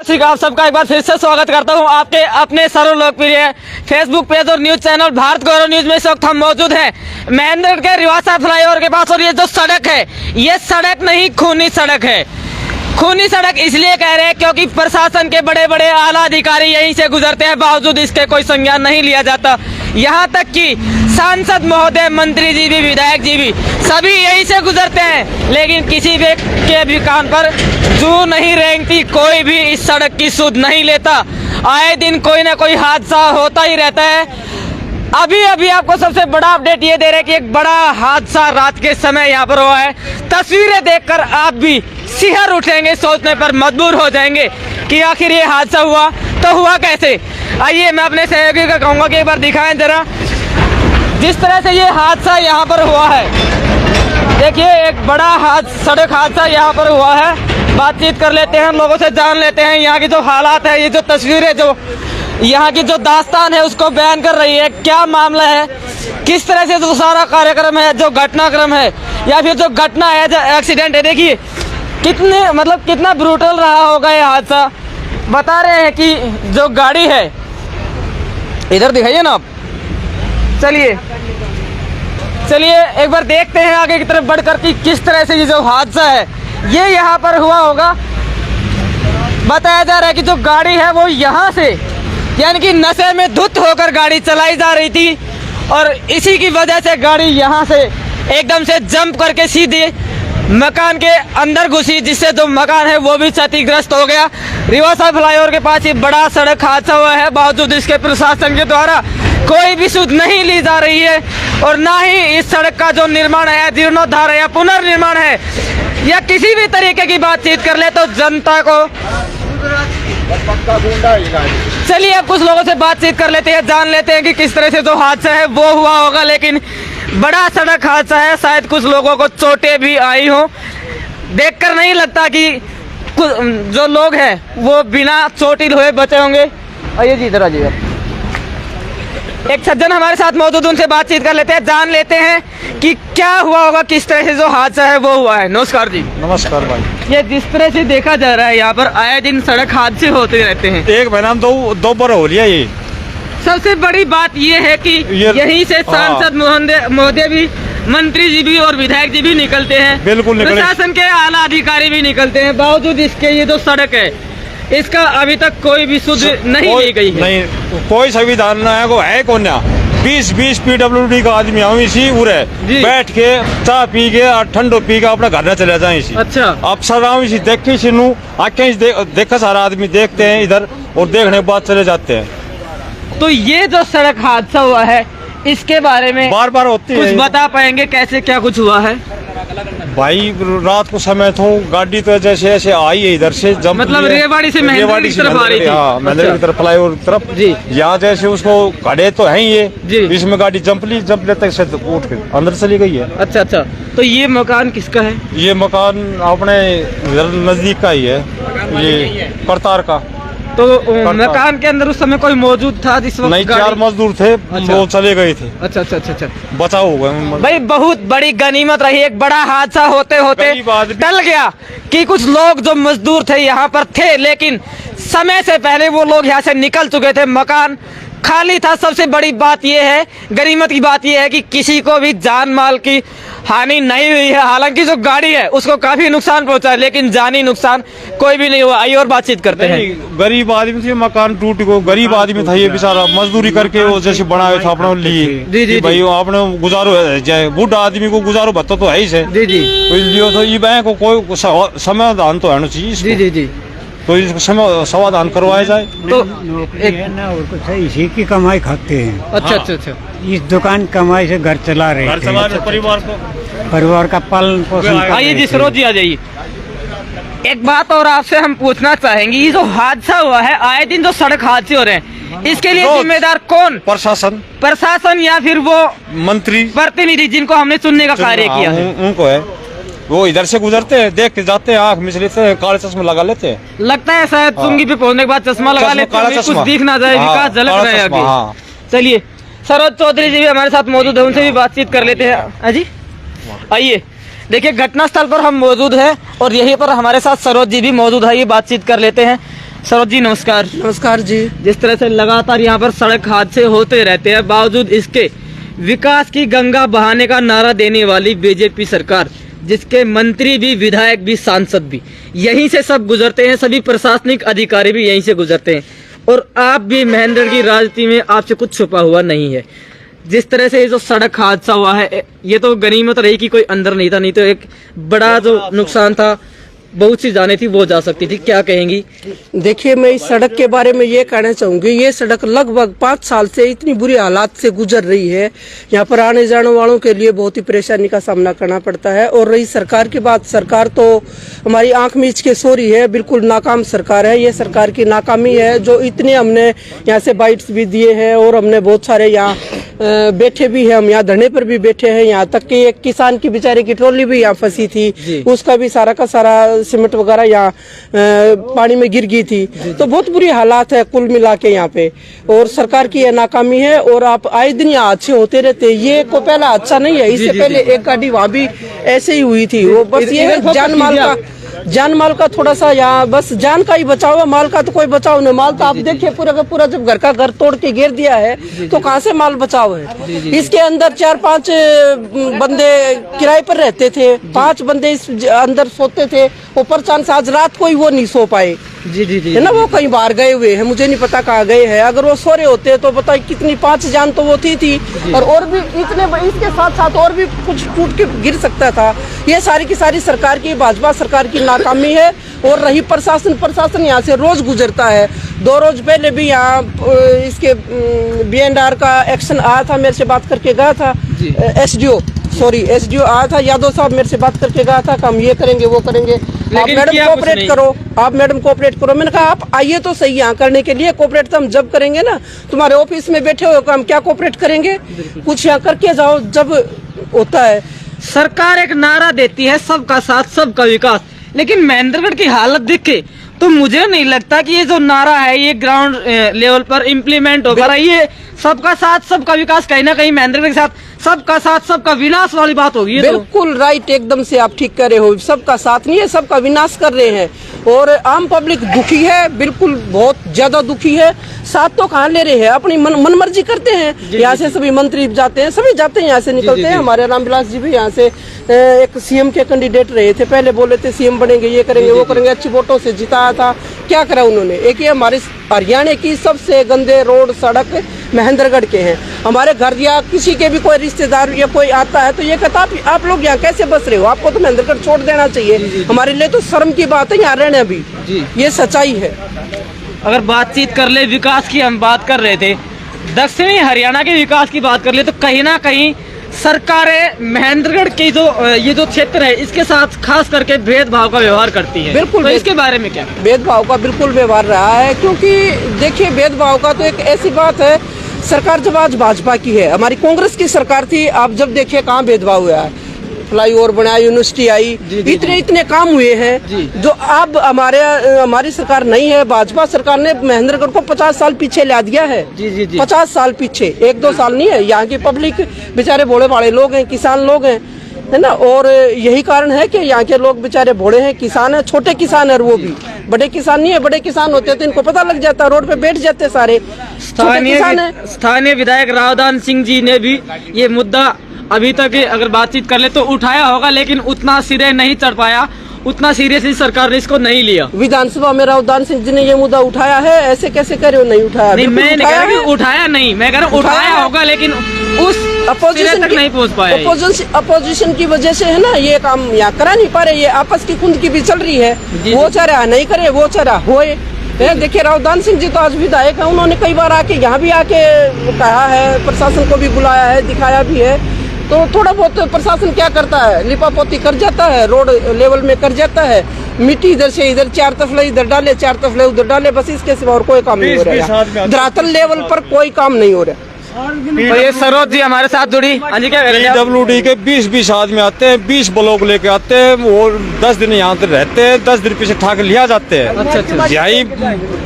आप सबका एक बार फिर से स्वागत करता हूं आपके अपने सर्वलोकप्रिय फेसबुक पेज और न्यूज चैनल भारत गौरव न्यूज में इस वक्त हम मौजूद हैं महेंद्रगढ़ के रिवासा फ्लाईओवर के पास। और ये जो सड़क है ये सड़क नहीं खूनी सड़क है। खूनी सड़क इसलिए कह रहे हैं क्योंकि प्रशासन के बड़े बड़े आला अधिकारी यहीं से गुजरते हैं, बावजूद इसके कोई संज्ञान नहीं लिया जाता। यहाँ तक कि सांसद महोदय, मंत्री जी भी, विधायक जी भी सभी यहीं से गुजरते हैं, लेकिन किसी भी के भी कान पर जू नहीं रेंगती, कोई भी इस सड़क की सुध नहीं लेता। आए दिन कोई ना कोई हादसा होता ही रहता है। अभी आपको सबसे बड़ा अपडेट ये दे रहे हैं कि एक बड़ा हादसा रात के समय यहाँ पर हुआ है। तस्वीरें देखकर आप भी सिहर उठेंगे, सोचने पर मजबूर हो जाएंगे कि आखिर ये हादसा हुआ तो हुआ कैसे। आइए मैं अपने सहयोगी को कहूँगा कि एक बार दिखाएं जरा जिस तरह से ये हादसा यहाँ पर हुआ है। देखिए एक बड़ा सड़क हादसा यहाँ पर हुआ है। बातचीत कर लेते हैं, लोगों से जान लेते हैं यहाँ की जो हालात है, ये जो तस्वीरें, जो यहाँ की जो दास्तान है उसको बयान कर रही है। क्या मामला है, किस तरह से जो सारा कार्यक्रम है, जो घटनाक्रम है या फिर जो घटना है, जो एक्सीडेंट है, देखिए कितना ब्रूटल रहा होगा ये हादसा। बता रहे हैं कि जो गाड़ी है, इधर दिखाइए ना आप, चलिए एक बार देखते हैं आगे की तरफ बढ़कर कि किस तरह से ये जो हादसा है ये यहाँ पर हुआ होगा। बताया जा रहा है कि जो गाड़ी है वो यहाँ से यानी कि नशे में धुत होकर गाड़ी चलाई जा रही थी और इसी की वजह से गाड़ी यहाँ से एकदम से जंप करके सीधे मकान के अंदर घुसी, जिससे जो मकान है वो भी क्षतिग्रस्त हो गया। रिवासा फ्लाईओवर के पास ये बड़ा सड़क हादसा हुआ है, बावजूद इसके प्रशासन के द्वारा कोई भी सुध नहीं ली जा रही है और ना ही इस सड़क का जो निर्माण है, जीर्णोद्धार है या पुनर्निर्माण है या किसी भी तरीके की बातचीत कर ले तो जनता को। चलिए अब कुछ लोगों से बातचीत कर लेते हैं, जान लेते हैं कि किस तरह से जो हादसा है वो हुआ होगा। लेकिन बड़ा सड़क हादसा है, शायद कुछ लोगों को चोटें भी आई हो। देखकर नहीं लगता कि जो लोग हैं वो बिना चोटिल हुए बचे होंगे। आइए जी इधर आइए, एक सज्जन हमारे साथ मौजूद, उनसे बातचीत कर लेते हैं, जान लेते हैं कि क्या हुआ होगा, किस तरह से जो हादसा है वो हुआ है। नमस्कार जी। नमस्कार भाई। ये जिस तरह से देखा जा रहा है यहाँ पर आए दिन सड़क हादसे होते रहते हैं। एक महीना में दो बार हो लिया। ये सबसे बड़ी बात ये है कि यहीं से सांसद महोदय भी, मंत्री जी भी और विधायक जी भी निकलते हैं, बिल्कुल प्रशासन के आला अधिकारी भी निकलते हैं, बावजूद इसके ये जो सड़क है इसका अभी तक कोई भी सुध नहीं ली गई है। नहीं, कोई संविधान है कौन 20 PWD का आदमी हम इसी उरे बैठ के चाय पी के और ठंडो पी के अपना घर न चले जाए इसी। अच्छा, अफसर इसी देख के इसी आके देखा सारा आदमी देखते हैं इधर और देखने के बाद चले जाते हैं। तो ये जो सड़क हादसा हुआ है इसके बारे में बार होती है, कुछ बता पाएंगे कैसे क्या कुछ हुआ है? भाई रात को समय तो गाड़ी तो जैसे ऐसे आई है इधर से, जब मतलब रेवाड़ी से महेंद्रगढ़ की तरफ आ रही थी। हाँ, महेंद्रगढ़ की तरफ, फ्लाईओवर की तरफ जी। यहाँ जैसे उसको खड़े तो है ये जी, इसमें गाड़ी जंप लेते उठ के अंदर चली गई है। अच्छा, तो ये मकान किसका है? ये मकान अपने नजदीक का ही है, ये करतार का। तो मकान के अंदर उस समय कोई मौजूद था जिस वक्त? नहीं, 4 मजदूर थे। अच्छा। वो चले गए थे। अच्छा। बचाव हो गया भाई, बहुत बड़ी गनीमत रही। एक बड़ा हादसा होते टल गया कि कुछ लोग जो मजदूर थे यहाँ पर थे, लेकिन समय से पहले वो लोग यहाँ से निकल चुके थे, मकान खाली था। सबसे बड़ी बात यह है, गनीमत की बात यह है कि किसी को भी जान माल की हानि नहीं हुई है। हालांकि जो गाड़ी है उसको काफी नुकसान पहुंचा है, लेकिन जानी नुकसान कोई भी नहीं हुआ। आइए और बातचीत करते हैं। गरीब आदमी थे, मकान टूट गया, गरीब आदमी था ये बेचारा, मजदूरी करके वो जैसे बनाया था अपने लिए। जी भाई, आपने गुजारो है, बूढ़ा आदमी को गुजारो भत्ता तो है ही से। जी तो ये बैंक को कोई समाधान तो है चाहिए। जी तो इसका समाधान करवाया जाए। तो एक ना और कुछ है, इसी की कमाई खाते हैं। अच्छा। इस दुकान कमाई से घर चला रहे थे, परिवार का पालन पोषण। आइए जी, सरोज जी आ जाइए। एक बात और आपसे हम पूछना चाहेंगे, ये जो हादसा हुआ है, आए दिन जो सड़क हादसे हो रहे हैं, इसके लिए जिम्मेदार कौन? प्रशासन या फिर वो मंत्री प्रतिनिधि जिनको हमने चुनने का कार्य किया है? उनको है, वो इधर से गुजरते हैं, देख के जाते हैं, आँख मिच लेते हैं, काले चश्मा लगा लेते हैं। लगता है शायद चुंगी पे पहुंचने के बाद चश्मा लगा लेते हैं, कुछ दिख ना जाए, विकास झलक रहा है आगे। चलिए, सरोज चौधरी जी भी हमारे साथ मौजूद है, उनसे भी बातचीत कर लेते हैं। जी आइए, देखिए घटनास्थल पर हम मौजूद हैं और यहीं पर हमारे साथ सरोज जी भी मौजूद है, ये बातचीत कर लेते हैं। सरोज जी नमस्कार। नमस्कार जी। जिस तरह से लगातार यहाँ पर सड़क हादसे होते रहते हैं, बावजूद इसके विकास की गंगा बहाने का नारा देने वाली बीजेपी सरकार, जिसके मंत्री भी, विधायक भी, सांसद भी यहीं से सब गुजरते हैं, सभी प्रशासनिक अधिकारी भी यहीं से गुजरते हैं, और आप भी महेंद्रगढ़ की राजनीति में आपसे कुछ छुपा हुआ नहीं है। जिस तरह से ये जो सड़क हादसा हुआ है, ये तो गनीमत रही कि कोई अंदर नहीं था, नहीं तो एक बड़ा जो नुकसान था, बहुत सी जाने थी वो जा सकती थी। क्या कहेंगी? देखिए, मैं इस सड़क के बारे में ये कहना चाहूंगी, ये सड़क लगभग 5 साल से इतनी बुरी हालात से गुजर रही है, यहाँ पर आने जाने वालों के लिए बहुत ही परेशानी का सामना करना पड़ता है। और रही सरकार की बात, सरकार तो हमारी आंख मीच के सो रही है, बिल्कुल नाकाम सरकार है। ये सरकार की नाकामी है, जो इतने हमने यहाँ से बाइट्स भी दिए हैं और हमने बहुत सारे यहाँ बैठे भी हैं, हम यहाँ धरने पर भी बैठे हैं। यहाँ तक कि एक किसान की बेचारे की ट्रॉली भी यहाँ फंसी थी, उसका भी सारा का सारा सीमेंट वगैरह यहाँ पानी में गिर गई थी। तो बहुत बुरी हालात है कुल मिला के यहाँ पे, और सरकार की यह नाकामी है। और आप आए दिन यहाँ अच्छे होते रहते, ये को पहला अच्छा नहीं है। इससे पहले एक गाड़ी वहाँ भी ऐसे ही हुई थी। वो बस ये जान माल का थोड़ा सा यहाँ बस जान का ही बचाव है, माल का तो कोई बचाव नहीं। माल तो आप देखिए पूरा का पूरा जब घर का घर तोड़ के घेर दिया है तो कहाँ से माल बचाव है। इसके अंदर 4-5 बंदे किराए पर रहते थे, 5 बंदे इस अंदर सोते थे। ऊपर चांस आज रात को ही वो नहीं सो पाए, है ना, वो कहीं बाहर गए हुए हैं, मुझे नहीं पता कहाँ गए हैं। अगर वो सो रहे होते तो पता कितनी 5 जान तो वो थी और भी इतने, इसके साथ साथ और भी कुछ टूट के गिर सकता था। ये सारी की सारी सरकार की, भाजपा सरकार की नाकामी है। और रही प्रशासन यहाँ से रोज गुजरता है। 2 रोज पहले भी यहाँ इसके BNR का एक्शन आया था, मेरे से बात करके गया था। एसडीओ आया था, यादव साहब मेरे से बात करके गया था कि हम ये करेंगे वो करेंगे, आप मैडम कोऑपरेट करो, आप मैडम कोऑपरेट करो। मैंने कहा आप आइए तो सही यहाँ करने के लिए। कोऑपरेट तो हम जब करेंगे ना, तुम्हारे ऑफिस में बैठे हो हम क्या कोऑपरेट करेंगे, कुछ यहाँ करके जाओ जब होता है। सरकार एक नारा देती है सबका साथ सबका विकास, लेकिन महेंद्रगढ़ की हालत देख के तो मुझे नहीं लगता कि ये जो नारा है ये ग्राउंड लेवल पर इम्प्लीमेंट होगा। ये सबका साथ सबका विकास कहीं ना कहीं महेंद्रगढ़ के साथ सबका साथ सबका विनाश वाली बात होगी। बिल्कुल राइट, एकदम से आप ठीक कर रहे हो। सबका साथ नहीं है, सबका विनाश कर रहे हैं। और आम पब्लिक दुखी है, बिल्कुल बहुत ज्यादा दुखी है। साथ तो कहाँ ले रहे हैं, अपनी मनमर्जी करते हैं। यहाँ से सभी मंत्री जाते हैं, सभी जाते हैं, यहाँ से निकलते हैं। हमारे रामविलास जी भी यहाँ से एक सीएम के कैंडिडेट रहे थे, पहले बोले थे सीएम बनेंगे, ये करेंगे वो करेंगे, अच्छी वोटों से जिताया था। क्या करा उन्होंने? एक ये हमारे हरियाणा की सबसे गंदे रोड सड़क महेंद्रगढ़ के हैं। हमारे घर या किसी के भी कोई रिश्तेदार या कोई आता है तो ये कहता आप लोग यहाँ कैसे बस रहे हो, आपको तो महेंद्रगढ़ छोड़ देना चाहिए। हमारे लिए तो शर्म की बात है यहाँ रहना भी, ये सच्चाई है। अगर बातचीत कर ले विकास की, हम बात कर रहे थे दक्षिणी हरियाणा के विकास की बात कर ले, तो कहीं ना कहीं सरकारें महेंद्रगढ़ की जो ये जो क्षेत्र है इसके साथ खास करके भेदभाव का व्यवहार करती है। बिल्कुल, तो इसके बारे में क्या? भेदभाव का बिल्कुल व्यवहार रहा है, क्योंकि देखिए भेदभाव का तो एक ऐसी बात है, सरकार जब आज भाजपा की है, हमारी कांग्रेस की सरकार थी, आप जब देखिए कहाँ भेदभाव हुआ है। फ्लाईओवर बनाया, यूनिवर्सिटी आई, इतने काम हुए हैं जो अब हमारी सरकार नहीं है। भाजपा सरकार ने महेंद्रगढ़ को 50 साल पीछे ला दिया है। 50 साल पीछे, 1-2 साल नहीं है। यहाँ की पब्लिक बेचारे भोले भाले लोग हैं, किसान लोग हैं, है ना। और यही कारण है कि यहाँ के लोग बेचारे भोले हैं, किसान है, छोटे किसान है, वो भी बड़े किसान नहीं है। बड़े किसान होते तो इनको पता लग जाता, रोड पे बैठ जाते सारे। स्थानीय विधायक रावदान सिंह जी ने भी ये मुद्दा अभी तक अगर बातचीत कर ले तो उठाया होगा, लेकिन उतना सिरे नहीं चढ़ पाया, उतना सीरियसली सरकार ने इसको नहीं लिया। विधानसभा में रावदान सिंह जी ने ये मुद्दा उठाया है, ऐसे कैसे कह रहे हो नहीं उठाया? नहीं, मैं नहीं कह रहा कि उठाया नहीं, मैं कह रहा हूँ उठाया होगा, लेकिन उस अपोजिशन तक नहीं पहुँच पाया। अपोजिशन की वजह से है ना, ये काम यहाँ करा नहीं पा रहे। ये आपस की खुंद की भी चल रही है, वो चारा नहीं करे, वो चारा होए। देखिए रावदान सिंह जी तो आज विधायक है, उन्होंने कई बार आके यहाँ भी आके कहा है, प्रशासन को भी बुलाया है, दिखाया भी है। तो थोड़ा बहुत प्रशासन क्या करता है, लिपापोती कर जाता है, रोड लेवल में कर जाता है, मिट्टी इधर से इधर 4 तफले इधर डाले, 4 तफले उधर डाले, बस इसके सिवा और कोई काम नहीं हो रहा है। धरातल लेवल पर कोई काम नहीं हो रहा। तो ये सरोज जी हमारे साथ जुड़ी। हाँ जी, क्या कह रहे हैं? PWD के 20 आदमी आते हैं, 20 ब्लॉक लेके आते हैं, वो 10 दिन यहाँ पे रहते हैं, 10 दिन पीछे ठाक लिया जाते हैं। अच्छा। यही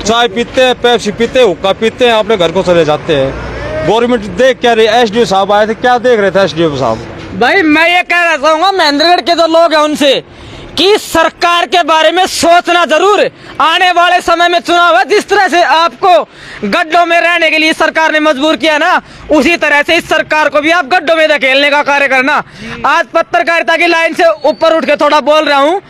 चाय पीते हैं, पेप्सी पीते हैं, हुक्का पीते हैं, अपने घर को चले जाते हैं। गवर्नमेंट देख क्या रही? SDO साहब आए थे, क्या देख रहे थे SDO साहब? भाई मैं ये कह रहा चाहूँगा महेंद्रगढ़ के जो लोग हैं उनसे कि सरकार के बारे में सोचना जरूर। आने वाले समय में चुनाव है, जिस तरह से आपको गड्ढों में रहने के लिए सरकार ने मजबूर किया ना, उसी तरह से इस सरकार को भी आप गड्ढों में धकेलने का कार्य करना। आज पत्रकारिता की लाइन से ऊपर उठ के थोड़ा बोल रहा हूँ,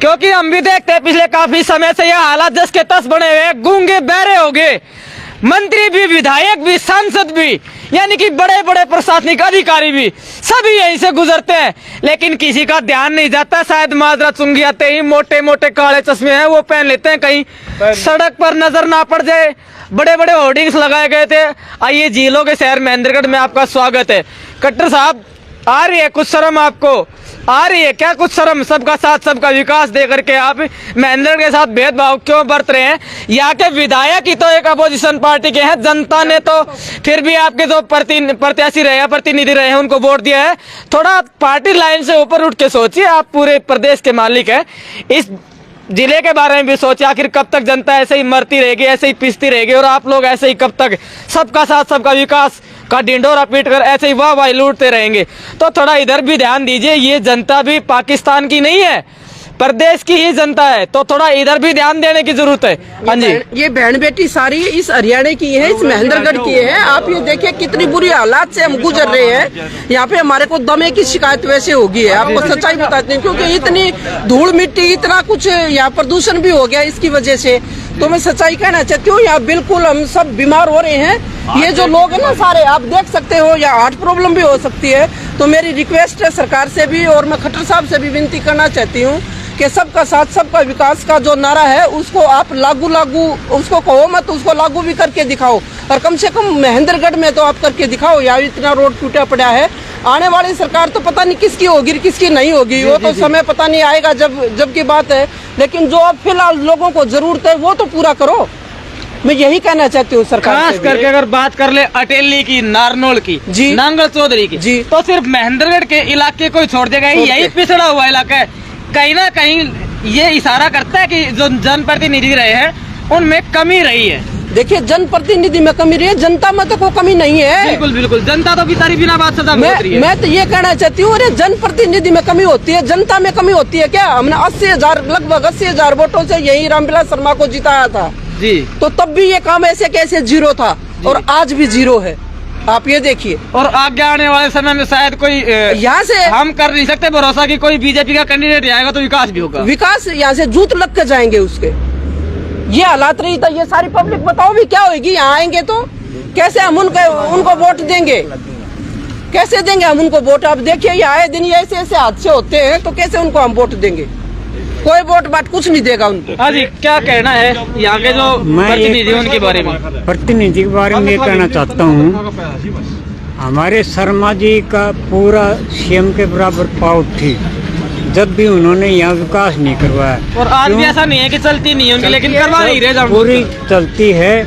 क्योंकि हम भी देखते हैं पिछले काफी समय से यह हालात जस के तस बने हुए, गूंगे बहरे हो गए, मंत्री भी, विधायक भी, सांसद भी, यानी कि बड़े बड़े प्रशासनिक अधिकारी भी सभी यहीं से गुजरते हैं, लेकिन किसी का ध्यान नहीं जाता। शायद माजरा चुंगी आते ही मोटे मोटे काले चश्मे हैं वो पहन लेते हैं, कहीं सड़क पर नजर ना पड़ जाए। बड़े बड़े होर्डिंग्स लगाए गए थे। आइए, झीलों के शहर महेंद्रगढ़ में आपका स्वागत है। खट्टर साहब, आ रही है कुछ शर्म आपको? आ रही है क्या कुछ शर्म? सबका साथ सबका विकास दे करके आप महेंद्रगढ़ के साथ भेदभाव क्यों बरत रहे हैं? यहाँ के विधायक ही तो एक अपोजिशन पार्टी के हैं, जनता ने तो फिर भी आपके जो प्रत्याशी रहे हैं, प्रतिनिधि रहे हैं, उनको वोट दिया है। थोड़ा पार्टी लाइन से ऊपर उठ के सोचिए, आप पूरे प्रदेश के मालिक हैं। इस जिले के बारे में भी सोचिए, आखिर कब तक जनता ऐसे ही मरती रहेगी, ऐसे ही पिसती रहेगी, और आप लोग ऐसे ही कब तक सबका साथ सबका विकास का ढिंडोरा पीट कर ऐसे ही वाह वाह लूटते रहेंगे? तो थोड़ा इधर भी ध्यान दीजिए। ये जनता भी पाकिस्तान की नहीं है, प्रदेश की ही जनता है, तो थोड़ा इधर भी ध्यान देने की जरूरत है। हाँ जी, ये बहन बेटी सारी इस हरियाणा की है, इस महेंद्रगढ़ की है। आप ये देखिए कितनी बुरी हालात से हम गुजर रहे हैं। यहाँ पे हमारे को दमे की शिकायत वैसे होगी है, आपको सच्चाई बताते हैं, क्योंकि इतनी धूल मिट्टी, इतना कुछ यहाँ प्रदूषण भी हो गया इसकी वजह से। तो मैं सच्चाई कहना चाहती हूँ, यहाँ बिल्कुल हम सब बीमार हो रहे हैं। ये जो लोग हैं ना सारे, आप देख सकते हो, या हार्ट प्रॉब्लम भी हो सकती है। तो मेरी रिक्वेस्ट है सरकार से भी, और मैं खट्टर साहब से भी विनती करना चाहती हूँ कि सबका साथ सबका विकास का जो नारा है उसको आप लागू उसको कहो मत, उसको लागू भी करके दिखाओ। और कम से कम महेंद्रगढ़ में तो आप करके दिखाओ। यार इतना रोड टूटा पड़ा है, आने वाली सरकार तो पता नहीं किसकी होगी किसकी नहीं होगी, वो तो समय पता नहीं आएगा जब की बात है। लेकिन जो अब फिलहाल लोगों को जरूरत है वो तो पूरा करो। मैं यही कहना चाहती हूँ सरकार खास करके। अगर बात कर ले अटेली की, नारनौल की, जी, नांगल चौधरी की, जी, तो सिर्फ महेंद्रगढ़ के इलाके को छोड़ देगा। यही पिछड़ा हुआ इलाका है। कहीं ना कहीं ये इशारा करता है कि जो जनप्रतिनिधि रहे हैं उनमें कमी रही है। देखिए, जनप्रतिनिधि में कमी रही है, जनता में तो कोई कमी नहीं है। बिल्कुल बिल्कुल, जनता तो बेचारी बिना बात सजा भुगत रही है। मैं तो ये कहना चाहती हूँ, अरे जनप्रतिनिधि में कमी होती है, जनता में कमी होती है क्या? हमने 80,000 लगभग 80,000 वोटों से यही रामविलास शर्मा को जिताया था जी। तो तब भी ये काम ऐसे कैसे जीरो था, और आज भी जीरो है। आप ये देखिए, और आगे आने वाले समय में शायद कोई यहाँ से हम कर नहीं सकते भरोसा कि कोई बीजेपी का कैंडिडेट आएगा तो विकास भी होगा। विकास यहाँ से जूत लग के जाएंगे उसके। ये हालात रही था, ये सारी पब्लिक बताओ भी क्या होगी? यहाँ आएंगे तो कैसे हम उनको वोट देंगे? कैसे देंगे हम उनको वोट? आप देखिए, ये आए दिन ऐसे ऐसे हादसे होते हैं, तो कैसे उनको हम वोट देंगे? कोई वोट बात कुछ नहीं देगा उनको। हाँ जी, क्या कहना है यहाँ के जो प्रतिनिधि उनके बारे में? प्रतिनिधि के बारे में ये कहना चाहता हूँ, हमारे शर्मा जी का पूरा सीएम के बराबर पावर थी, जब भी उन्होंने यहाँ विकास नहीं करवाया। और आज भी ऐसा नहीं है कि चलती नहीं होंगी, लेकिन करवा नहीं रहे। पूरी चलती है,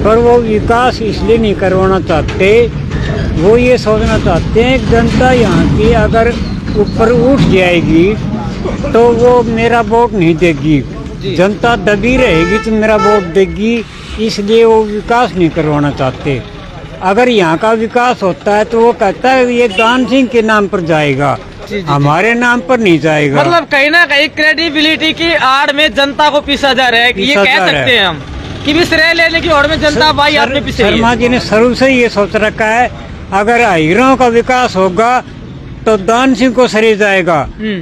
पर वो विकास इसलिए नहीं करवाना चाहते, वो ये सोचना चाहते हैं जनता यहाँ की अगर ऊपर उठ जाएगी तो वो मेरा वोट नहीं देगी, जनता दबी रहेगी तो मेरा वोट देगी, इसलिए वो विकास नहीं करवाना चाहते। अगर यहाँ का विकास होता है तो वो कहता है ये दान सिंह के नाम पर जाएगा, हमारे नाम पर नहीं जाएगा। मतलब कहीं ना कहीं क्रेडिबिलिटी की आड़ में जनता को पीसा जा रहा है, ये कह सकते हैं हम कि भी श्रेय लेने की ओर में जनता भाई आप में पीछे। शर्मा जी ने शुरू से ये सोच रखा है, अगर हीरों का विकास होगा तो दान सिंह को सरे जाएगा,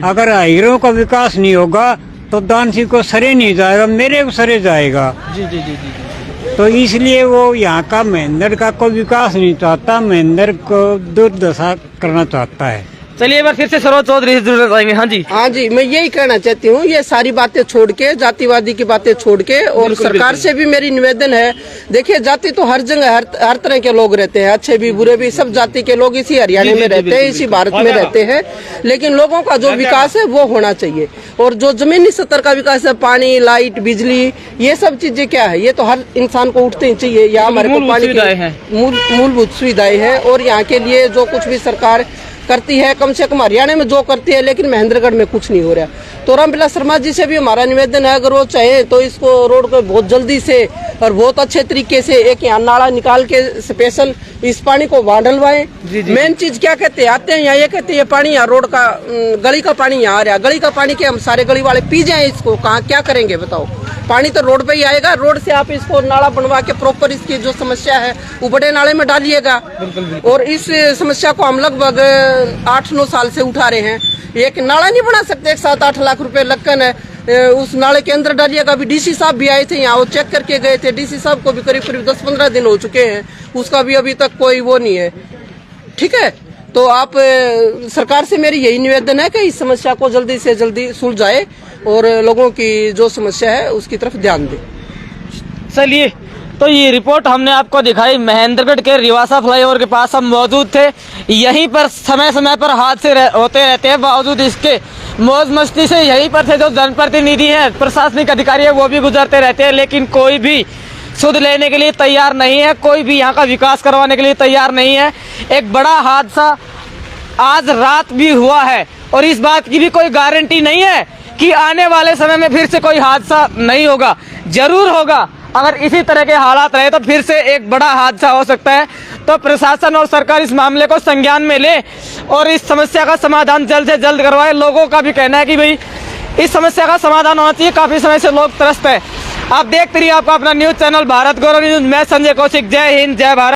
अगर हीरों का विकास नहीं होगा तो दान सिंह को सरे नहीं जाएगा, मेरे को सरे जाएगा। जी जी जी जी। तो इसलिए वो यहाँ का महेंद्र का कोई विकास नहीं चाहता, महेंद्र को दुर्दशा करना चाहता है। चलिए एक बार फिर से सरोज चौधरी से जुड़ जाएंगे। हाँ जी, मैं यही कहना चाहती हूँ, ये सारी बातें छोड़ के, जातिवादी की बातें छोड़ के, और सरकार से भी मेरी निवेदन है, देखिए जाति तो हर जगह हर तरह के लोग रहते हैं, अच्छे भी बुरे भी, सब जाति के लोग इसी हरियाणा में रहते हैं, इसी भारत में रहते हैं। लेकिन लोगों का जो विकास है वो होना चाहिए, और जो जमीनी स्तर का विकास है, पानी, लाइट, बिजली, ये सब चीजें क्या है, ये तो हर इंसान को उठते ही चाहिए। यहाँ हमारे को पानी की मूलभूत सुविधाएं है, और यहाँ के लिए जो कुछ भी सरकार करती है, कम से कम हरियाणा में जो करती है, लेकिन महेंद्रगढ़ में कुछ नहीं हो रहा। तो रामविलास शर्मा जी से भी हमारा निवेदन है, अगर वो चाहे तो इसको रोड को बहुत जल्दी से और बहुत अच्छे तरीके से एक यहाँ नाला निकाल के स्पेशल इस पानी को वहाँ डलवाएं। मेन चीज क्या कहते हैं, आते हैं यहाँ ये कहते हैं ये पानी यहाँ रोड का गली का पानी यहाँ आ रहा है, गली का पानी के हम सारे गली वाले पी जाएं इसको, कहाँ क्या करेंगे बताओ। पानी तो रोड पे ही आएगा, रोड से आप इसको नाला बनवा के प्रॉपर इसकी जो समस्या है वो बड़े नाले में डालिएगा। और इस समस्या को हम लगभग 8-9 साल से उठा रहे हैं। एक नाला नहीं बना सकते, 7-8 लाख रुपए लगन है, उस नाले के अंदर डालिएगा। अभी डीसी साहब भी आए थे यहाँ, वो चेक करके गए थे। डीसी साहब को भी करीब 10-15 दिन हो चुके हैं, उसका भी अभी तक कोई वो नहीं है। ठीक है, तो आप सरकार से मेरी यही निवेदन है कि इस समस्या को जल्दी से जल्दी सुलझाए और लोगों की जो समस्या है उसकी तरफ ध्यान दें। चलिए, तो ये रिपोर्ट हमने आपको दिखाई। महेंद्रगढ़ के रिवासा फ्लाईओवर के पास हम मौजूद थे। यहीं पर समय समय पर हादसे होते रहते हैं, बावजूद इसके मौज मस्ती से यहीं पर से जो जनप्रतिनिधि हैं, प्रशासनिक अधिकारी है, वो भी गुजरते रहते हैं, लेकिन कोई भी सुध लेने के लिए तैयार नहीं है, कोई भी यहाँ का विकास करवाने के लिए तैयार नहीं है। एक बड़ा हादसा आज रात भी हुआ है और इस बात की भी कोई गारंटी नहीं है कि आने वाले समय में फिर से कोई हादसा नहीं होगा। जरूर होगा, अगर इसी तरह के हालात रहे तो फिर से एक बड़ा हादसा हो सकता है। तो प्रशासन और सरकार इस मामले को संज्ञान में ले और इस समस्या का समाधान जल्द से जल्द करवाए। लोगों का भी कहना है कि भाई इस समस्या का समाधान होना चाहिए, काफी समय से लोग त्रस्त है। आप देखते रहिए आपका अपना न्यूज चैनल भारत गौरव न्यूज। मैं संजय कौशिक, जय हिंद, जय भारत।